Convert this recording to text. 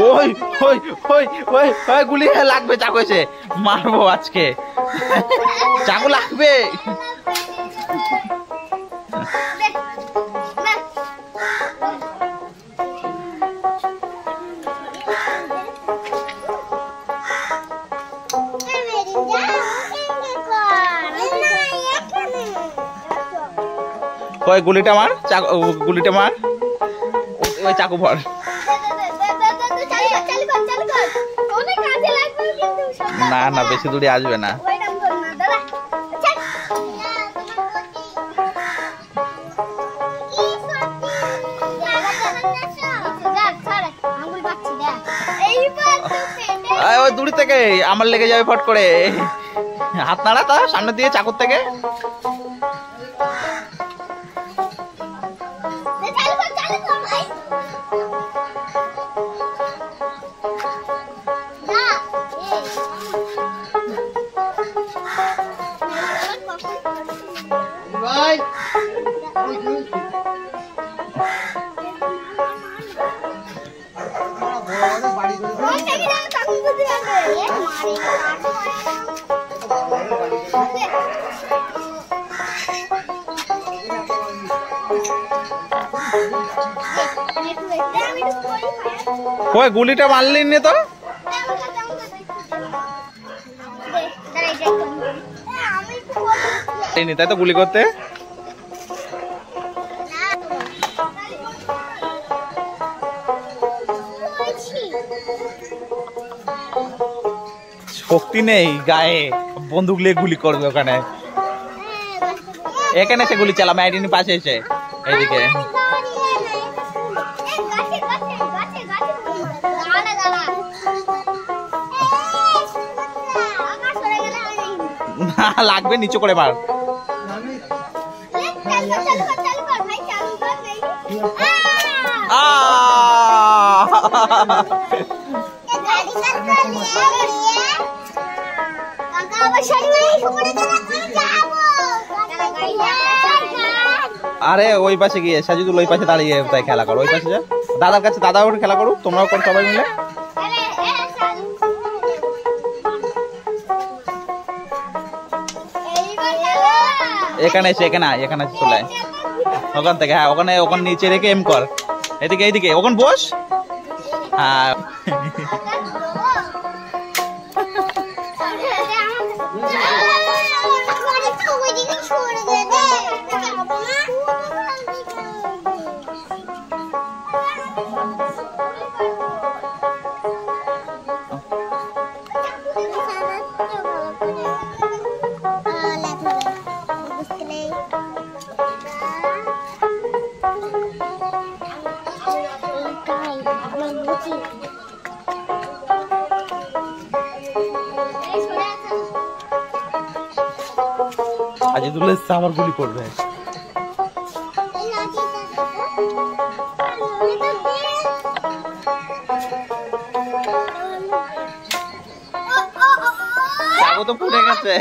ওই ওই ওই ওই ওই গুলি লাগবে, চাকু এসে মারবো আজকে, চাকু লাগবে। ওই গুলিটা মার, গুলিটা মার, ওই চাকু ভর। না না বেশি দূরে আসবে না। ওই দূর থেকে আমার লেগে যাবে ফট করে, হাত নাড়া তা সামনে দিয়ে চাকুর থেকে। ওই গুলিটা মারলি নে তো, তাই তো গুলি করতে। শক্তি নেই গায়ে, বন্দুক নিয়ে গুলি করবে ওখানে। এখানে এসে গুলি চালা, ম্যাডিনি পাশে এসে এইদিকে। না লাগবে, নিচু করে মার। আরে ওই পাশে গিয়ে সাজিদুল ওই পাশে দাঁড়িয়ে তাই খেলা করো, ওই পাশে যা, দাদার কাছে, দাদা ওর খেলা করো, তোমরাও করো সবাই মিলে। এখানে এসে, এখানে এখানে চলে ওখান থেকে। হ্যাঁ ওখানে, ওখানে নিচে রেখে এম কর, এদিকে এইদিকে, ওখানে বস। হ্যাঁ আজিদুল আমার গুলি করবে। চাকু তো ফুটে গেছে।